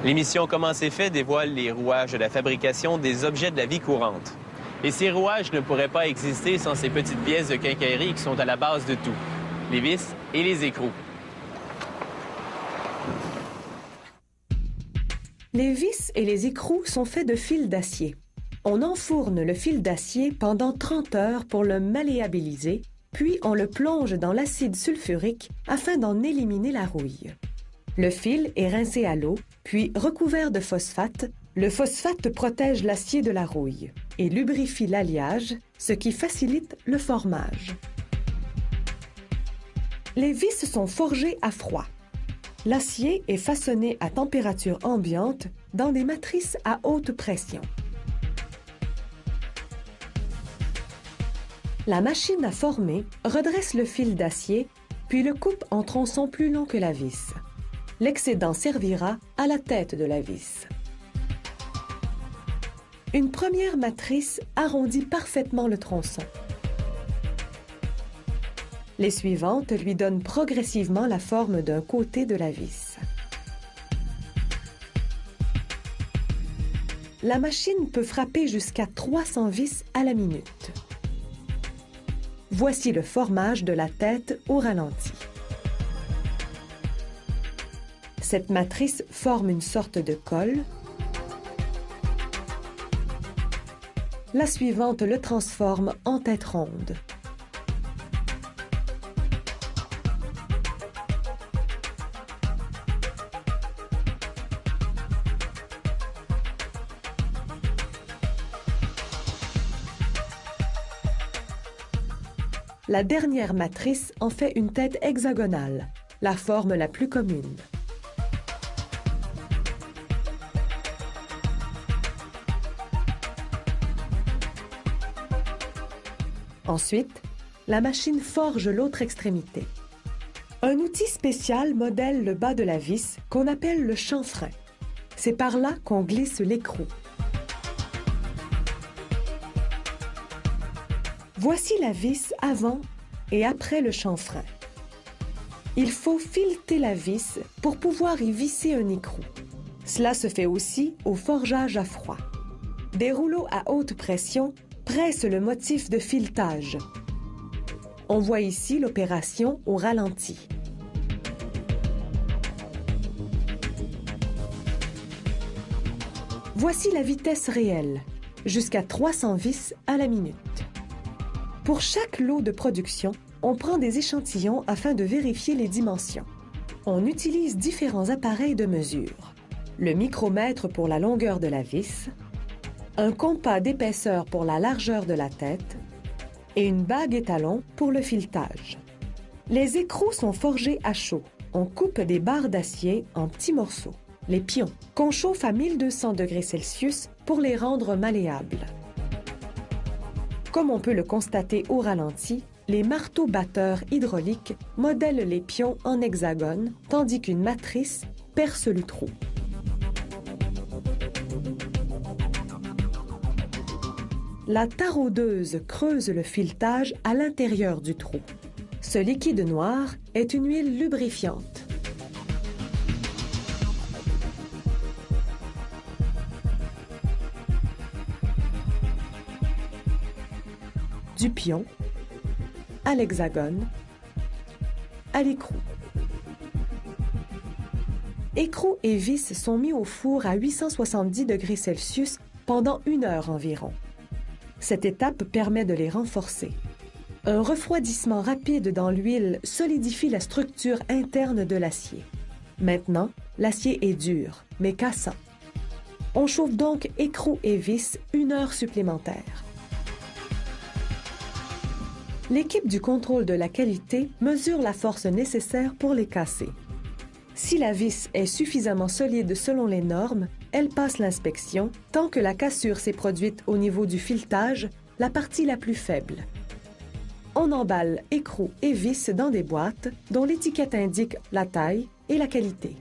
L'émission Comment c'est fait dévoile les rouages de la fabrication des objets de la vie courante. Et ces rouages ne pourraient pas exister sans ces petites pièces de quincaillerie qui sont à la base de tout, les vis et les écrous. Les vis et les écrous sont faits de fils d'acier. On enfourne le fil d'acier pendant 30 heures pour le malléabiliser, puis on le plonge dans l'acide sulfurique afin d'en éliminer la rouille. Le fil est rincé à l'eau, puis recouvert de phosphate. Le phosphate protège l'acier de la rouille et lubrifie l'alliage, ce qui facilite le formage. Les vis sont forgées à froid. L'acier est façonné à température ambiante dans des matrices à haute pression. La machine à former redresse le fil d'acier, puis le coupe en tronçons plus longs que la vis. L'excédent servira à la tête de la vis. Une première matrice arrondit parfaitement le tronçon. Les suivantes lui donnent progressivement la forme d'un côté de la vis. La machine peut frapper jusqu'à 300 vis à la minute. Voici le formage de la tête au ralenti. Cette matrice forme une sorte de colle. La suivante le transforme en tête ronde. La dernière matrice en fait une tête hexagonale, la forme la plus commune. Ensuite, la machine forge l'autre extrémité. Un outil spécial modèle le bas de la vis qu'on appelle le chanfrein. C'est par là qu'on glisse l'écrou. Voici la vis avant et après le chanfrein. Il faut fileter la vis pour pouvoir y visser un écrou. Cela se fait aussi au forgeage à froid. Des rouleaux à haute pression pressent le motif de filetage. On voit ici l'opération au ralenti. Voici la vitesse réelle, jusqu'à 300 vis à la minute. Pour chaque lot de production, on prend des échantillons afin de vérifier les dimensions. On utilise différents appareils de mesure. Le micromètre pour la longueur de la vis, un compas d'épaisseur pour la largeur de la tête et une bague étalon pour le filetage. Les écrous sont forgés à chaud. On coupe des barres d'acier en petits morceaux, les pions, qu'on chauffe à 1200 degrés Celsius pour les rendre malléables. Comme on peut le constater au ralenti, les marteaux batteurs hydrauliques modèlent les pions en hexagone, tandis qu'une matrice perce le trou. La taraudeuse creuse le filetage à l'intérieur du trou. Ce liquide noir est une huile lubrifiante. Du pion à l'hexagone, à l'écrou. Écrou et vis sont mis au four à 870 degrés Celsius pendant 1 heure environ. Cette étape permet de les renforcer. Un refroidissement rapide dans l'huile solidifie la structure interne de l'acier. Maintenant, l'acier est dur, mais cassant. On chauffe donc écrou et vis 1 heure supplémentaire. L'équipe du contrôle de la qualité mesure la force nécessaire pour les casser. Si la vis est suffisamment solide selon les normes, elle passe l'inspection tant que la cassure s'est produite au niveau du filetage, la partie la plus faible. On emballe écrou et vis dans des boîtes dont l'étiquette indique la taille et la qualité.